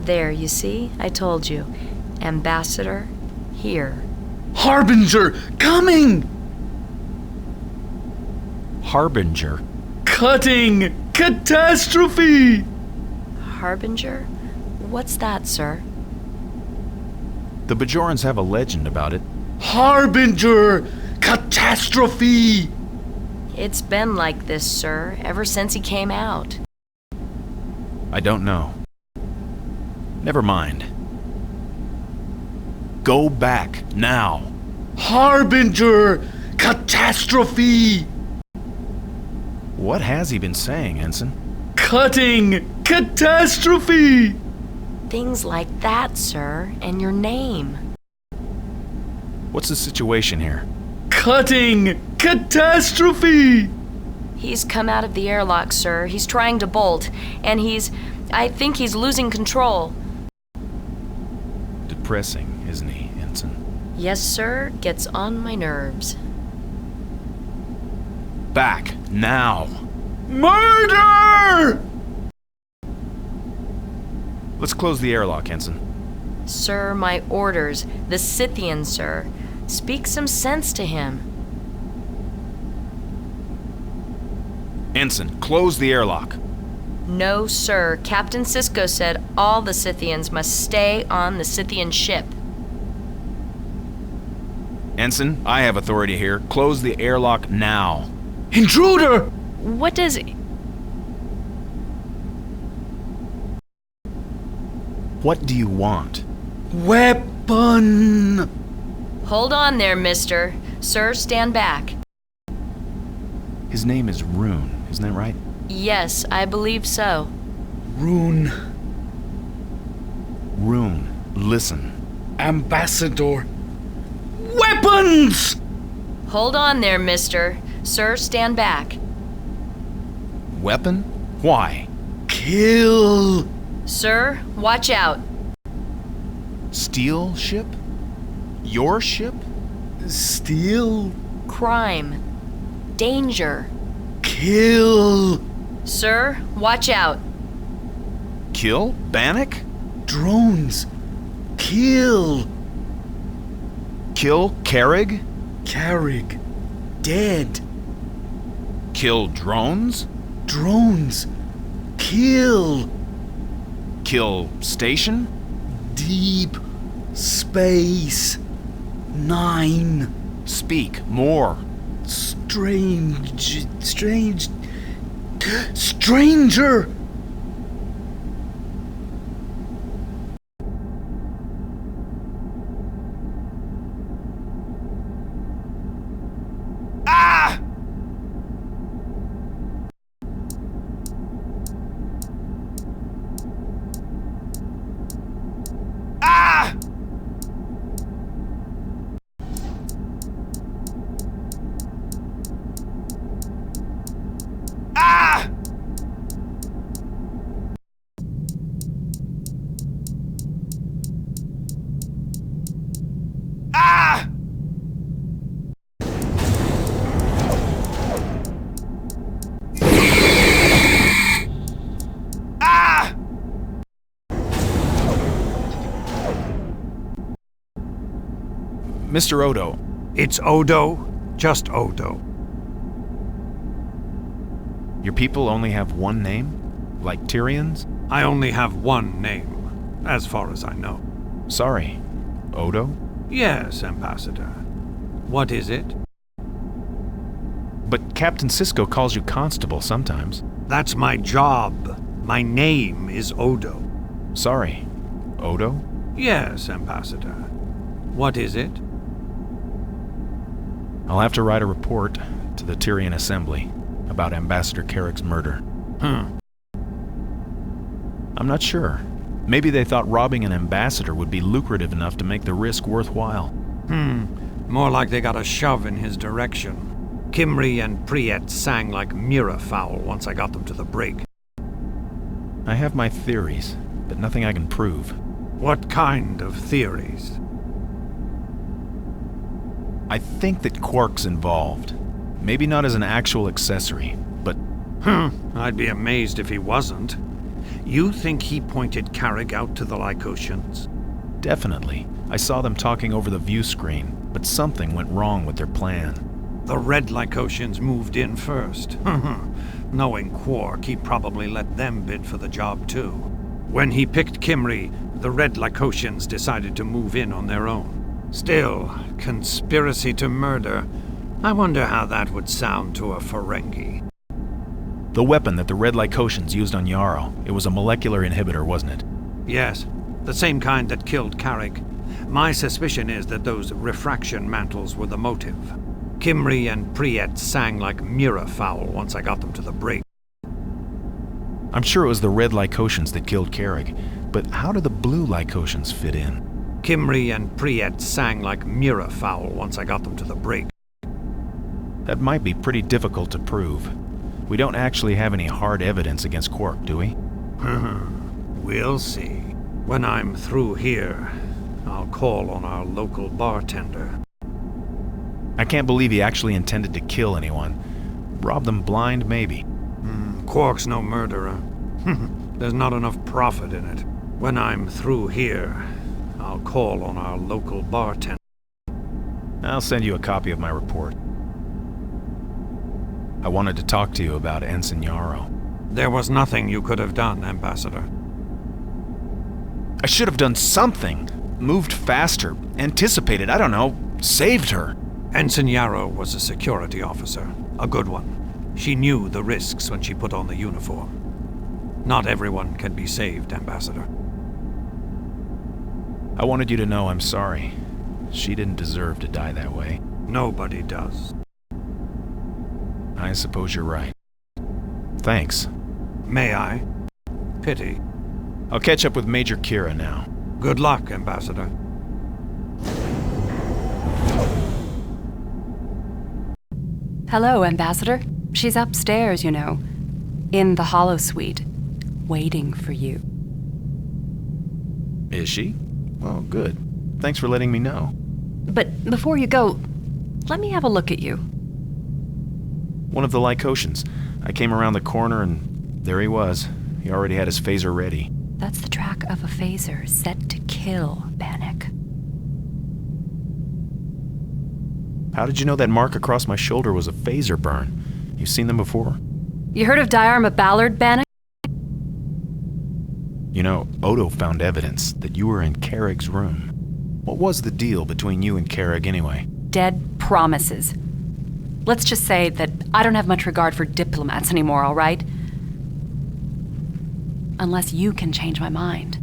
There, you see? I told you. Ambassador, here. Harbinger! Coming! Harbinger? Cutting! Catastrophe! Harbinger? What's that, sir? The Bajorans have a legend about it. Harbinger! Catastrophe! It's been like this, sir, ever since he came out. I don't know. Never mind. Go back, now. Harbinger! Catastrophe! What has he been saying, Ensign? Cutting! Catastrophe! Things like that, sir, and your name. What's the situation here? Cutting! Catastrophe! He's come out of the airlock, sir. He's trying to bolt, and I think he's losing control. Depressing, isn't he, Ensign? Yes, sir. Gets on my nerves. Back, now! Murder! Let's close the airlock, Ensign. Sir, my orders. The Scythians, sir. Speak some sense to him. Ensign, close the airlock. No, sir. Captain Sisko said all the Scythians must stay on the Scythian ship. Ensign, I have authority here. Close the airlock now. Intruder! What does... What do you want? Weapon! Hold on there, mister. Sir, stand back. His name is Rhoon, isn't that right? Yes, I believe so. Rhoon. Rhoon, listen. Ambassador. Weapons! Hold on there, mister. Sir, stand back. Weapon? Why? Kill! Sir, watch out. Steel ship? Your ship? Steal? Crime. Danger. Kill! Sir, watch out. Kill? Bannock? Drones! Kill! Kill Carrig? Carrig. Dead. Kill drones? Drones. Kill! Kill station? Deep Space Nine. Speak more. Stranger! Ah! Ah! Ah! Ah! Ah! Mr. Odo. It's Odo, just Odo. Your people only have one name? Like Tyrians? I only have one name, as far as I know. Sorry. Odo? Yes, Ambassador. What is it? But Captain Sisko calls you Constable sometimes. That's my job. My name is Odo. Sorry. Odo? Yes, Ambassador. What is it? I'll have to write a report to the Tyrian Assembly about Ambassador Carrick's murder. I'm not sure. Maybe they thought robbing an ambassador would be lucrative enough to make the risk worthwhile. More like they got a shove in his direction. Kimri and Priet sang like Mirafowl once I got them to the brig. I have my theories, but nothing I can prove. What kind of theories? I think that Quark's involved. Maybe not as an actual accessory, but... I'd be amazed if he wasn't. You think he pointed Carrick out to the Lycosians? Definitely. I saw them talking over the view screen, but something went wrong with their plan. The Red Lycosians moved in first. Knowing Quark, he probably let them bid for the job too. When he picked Kimry, the Red Lycosians decided to move in on their own. Still, conspiracy to murder. I wonder how that would sound to a Ferengi. The weapon that the Red Lycosians used on Yarrow, it was a molecular inhibitor, wasn't it? Yes, the same kind that killed Carrick. My suspicion is that those refraction mantles were the motive. Kimry and Priet sang like muirfowl once I got them to the brig. I'm sure it was the Red Lycosians that killed Carrick, but how do the Blue Lycosians fit in? Kimry and Priet sang like muirfowl once I got them to the brig. That might be pretty difficult to prove. We don't actually have any hard evidence against Quark, do we? We'll see. When I'm through here, I'll call on our local bartender. I can't believe he actually intended to kill anyone. Rob them blind, maybe. Quark's no murderer. There's not enough profit in it. When I'm through here, I'll call on our local bartender. I'll send you a copy of my report. I wanted to talk to you about Ensign Yarrow. There was nothing you could have done, Ambassador. I should have done something. Moved faster, anticipated, I don't know, saved her. Ensign Yarrow was a security officer, a good one. She knew the risks when she put on the uniform. Not everyone can be saved, Ambassador. I wanted you to know I'm sorry. She didn't deserve to die that way. Nobody does. I suppose you're right. Thanks. May I? Pity. I'll catch up with Major Kira now. Good luck, Ambassador. Hello, Ambassador. She's upstairs, you know, in the holosuite, waiting for you. Is she? Oh, good. Thanks for letting me know. But before you go, let me have a look at you. One of the Lycosians. I came around the corner and there he was. He already had his phaser ready. That's the track of a phaser set to kill, Bannock. How did you know that mark across my shoulder was a phaser burn? You've seen them before? You heard of Diarma Ballard, Bannock? You know, Odo found evidence that you were in Carrick's room. What was the deal between you and Carrick anyway? Dead promises. Let's just say that I don't have much regard for diplomats anymore, all right? Unless you can change my mind.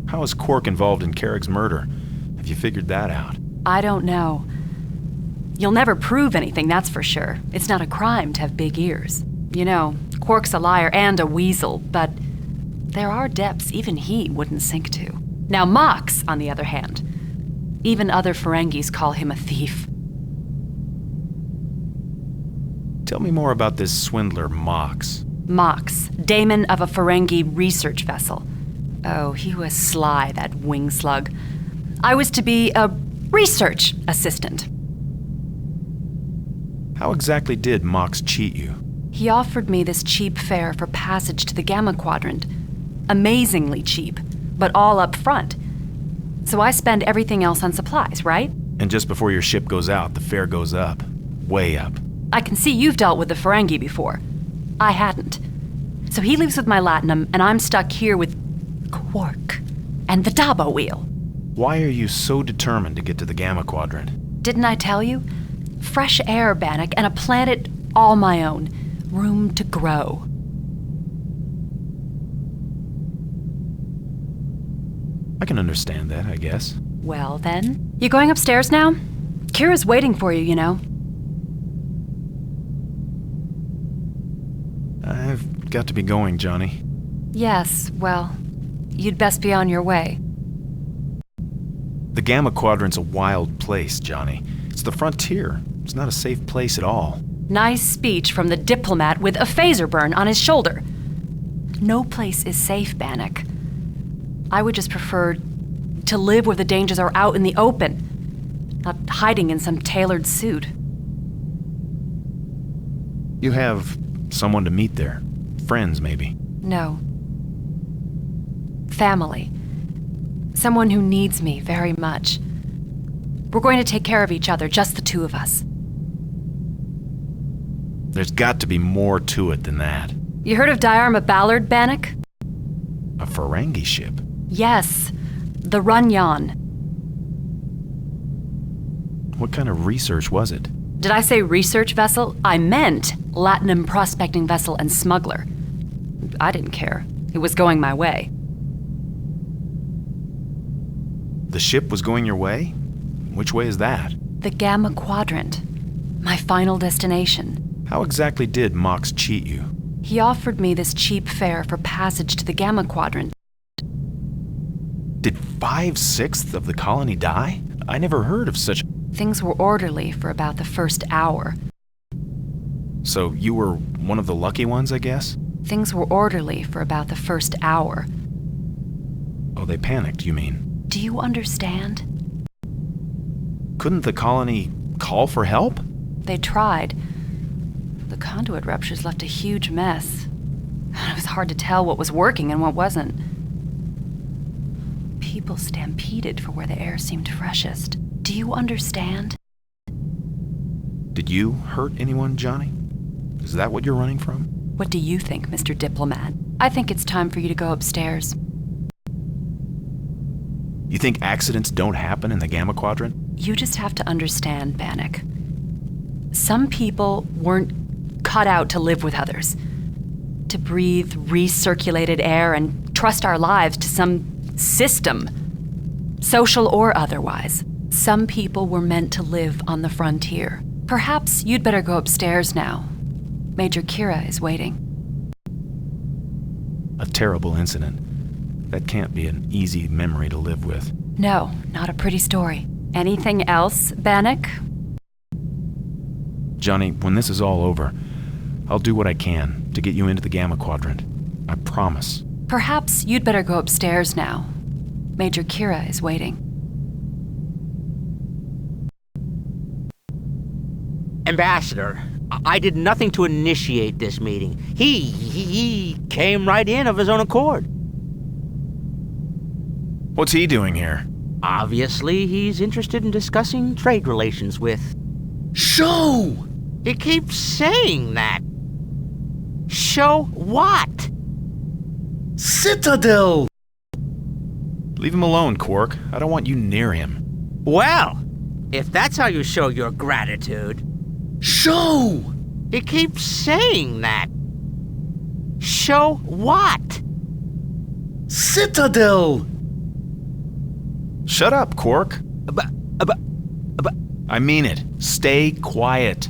How is Quark involved in Carrick's murder? Have you figured that out? I don't know. You'll never prove anything, that's for sure. It's not a crime to have big ears. You know, Quark's a liar and a weasel, but there are depths even he wouldn't sink to. Now Mox, on the other hand, even other Ferengis call him a thief. Tell me more about this swindler, Mox. Mox, daemon of a Ferengi research vessel. Oh, he was sly, that wing slug. I was to be a research assistant. How exactly did Mox cheat you? He offered me this cheap fare for passage to the Gamma Quadrant. Amazingly cheap, but all up front. So I spend everything else on supplies, right? And just before your ship goes out, the fare goes up. Way up. I can see you've dealt with the Ferengi before. I hadn't. So he leaves with my Latinum, and I'm stuck here with Quark and the Dabo wheel. Why are you so determined to get to the Gamma Quadrant? Didn't I tell you? Fresh air, Bannock, and a planet all my own. Room to grow. I can understand that, I guess. Well, then. You going upstairs now? Kira's waiting for you, you know. I've got to be going, Jani. Yes, well, you'd best be on your way. The Gamma Quadrant's a wild place, Jani. It's the frontier. It's not a safe place at all. Nice speech from the diplomat with a phaser burn on his shoulder. No place is safe, Bannock. I would just prefer to live where the dangers are out in the open, not hiding in some tailored suit. You have Someone to meet there. Friends, maybe. No. Family. Someone who needs me very much. We're going to take care of each other, just the two of us. There's got to be more to it than that. You heard of Diarma Ballard, Bannock? A Ferengi ship? Yes. The Runyon. What kind of research was it? Did I say research vessel? I meant Latinum prospecting vessel and smuggler. I didn't care. It was going my way. The ship was going your way? Which way is that? The Gamma Quadrant. My final destination. How exactly did Mox cheat you? He offered me this cheap fare for passage to the Gamma Quadrant. Did 5/6 of the colony die? I never heard of such... Things were orderly for about the first hour. So you were one of the lucky ones, I guess? Things were orderly for about the first hour. Oh, they panicked, you mean? Do you understand? Couldn't the colony call for help? They tried. The conduit ruptures left a huge mess. It was hard to tell what was working and what wasn't. People stampeded for where the air seemed freshest. Do you understand? Did you hurt anyone, Jani? Is that what you're running from? What do you think, Mr. Diplomat? I think it's time for you to go upstairs. You think accidents don't happen in the Gamma Quadrant? You just have to understand, Bannock. Some people weren't cut out to live with others. To breathe recirculated air and trust our lives to some system, social or otherwise. Some people were meant to live on the frontier. Perhaps you'd better go upstairs now. Major Kira is waiting. A terrible incident. That can't be an easy memory to live with. No, not a pretty story. Anything else, Bannock? Jani, when this is all over, I'll do what I can to get you into the Gamma Quadrant. I promise. Perhaps you'd better go upstairs now. Major Kira is waiting. Ambassador, I did nothing to initiate this meeting. He came right in of his own accord. What's he doing here? Obviously, he's interested in discussing trade relations with... Show! He keeps saying that. Show what? Citadel! Leave him alone, Quark. I don't want you near him. Well, if that's how you show your gratitude... Show! He keeps saying that. Show what? Citadel! Shut up, Quark. But... I mean it. Stay quiet.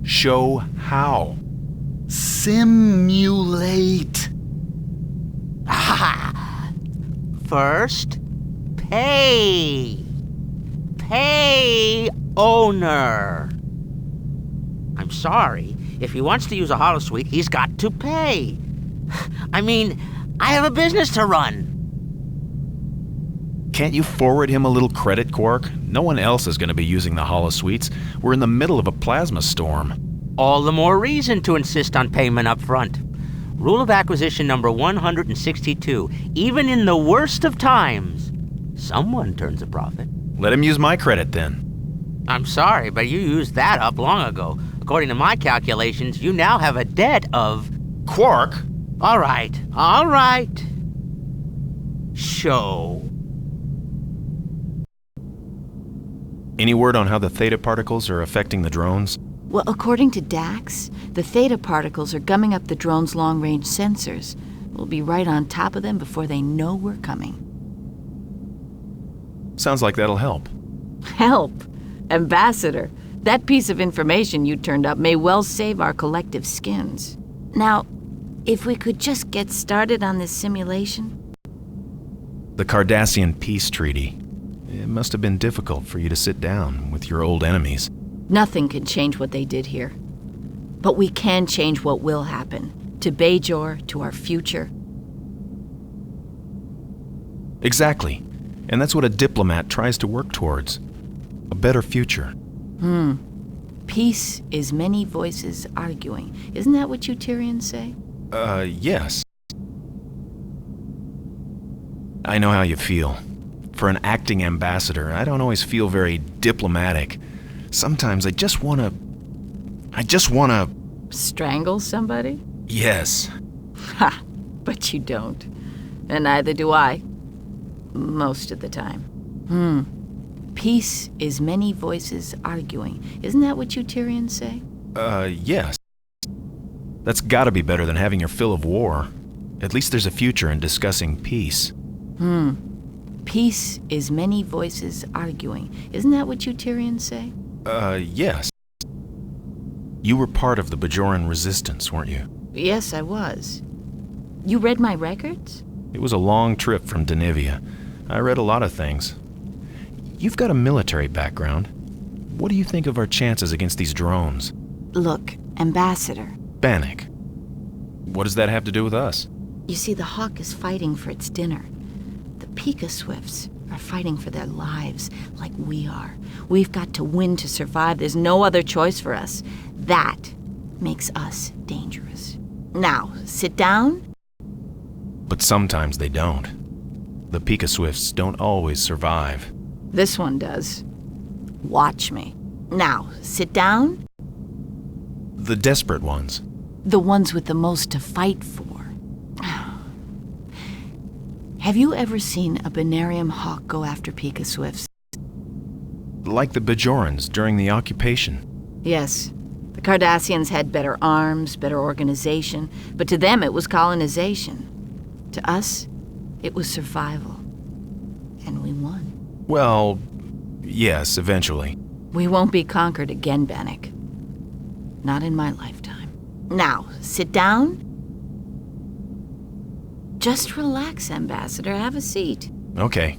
Show how. Simulate. First, pay. Pay owner. I'm sorry. If he wants to use a holosuite, he's got to pay. I mean, I have a business to run. Can't you forward him a little credit, Quark? No one else is going to be using the holosuites. We're in the middle of a plasma storm. All the more reason to insist on payment up front. Rule of acquisition number 162. Even in the worst of times, someone turns a profit. Let him use my credit, then. I'm sorry, but you used that up long ago. According to my calculations, you now have a debt of... Quark? All right. Show. Any word on how the theta particles are affecting the drones? Well, according to Dax, the theta particles are gumming up the drone's long-range sensors. We'll be right on top of them before they know we're coming. Sounds like that'll help. Help? Ambassador, that piece of information you turned up may well save our collective skins. Now, if we could just get started on this simulation? The Cardassian peace treaty. It must have been difficult for you to sit down with your old enemies. Nothing can change what they did here. But we can change what will happen. To Bajor, to our future. Exactly. And that's what a diplomat tries to work towards. A better future. Peace is many voices arguing. Isn't that what you Tyrians say? Yes. I know how you feel. For an acting ambassador, I don't always feel very diplomatic. Sometimes I just wanna... Strangle somebody? Yes. Ha! But you don't. And neither do I. Most of the time. Peace is many voices arguing. Isn't that what you Tyrians say? Yes. That's gotta be better than having your fill of war. At least there's a future in discussing peace. Peace is many voices arguing. Isn't that what you Tyrians say? Yes. You were part of the Bajoran resistance, weren't you? Yes, I was. You read my records? It was a long trip from Denivia. I read a lot of things. You've got a military background. What do you think of our chances against these drones? Look, Ambassador. Bannock. What does that have to do with us? You see, the Hawk is fighting for its dinner. The Pika Swifts are fighting for their lives, like we are. We've got to win to survive. There's no other choice for us. That makes us dangerous. Now, sit down. But sometimes they don't. The Pika Swifts don't always survive. This one does. Watch me. Now, sit down. The desperate ones. The ones with the most to fight for. Have you ever seen a Benarium Hawk go after Pika Swifts? Like the Bajorans during the occupation. Yes. The Cardassians had better arms, better organization, but to them it was colonization. To us, it was survival. And we won. Well, yes, eventually. We won't be conquered again, Bannock. Not in my lifetime. Now, sit down. Just relax, Ambassador. Have a seat. Okay.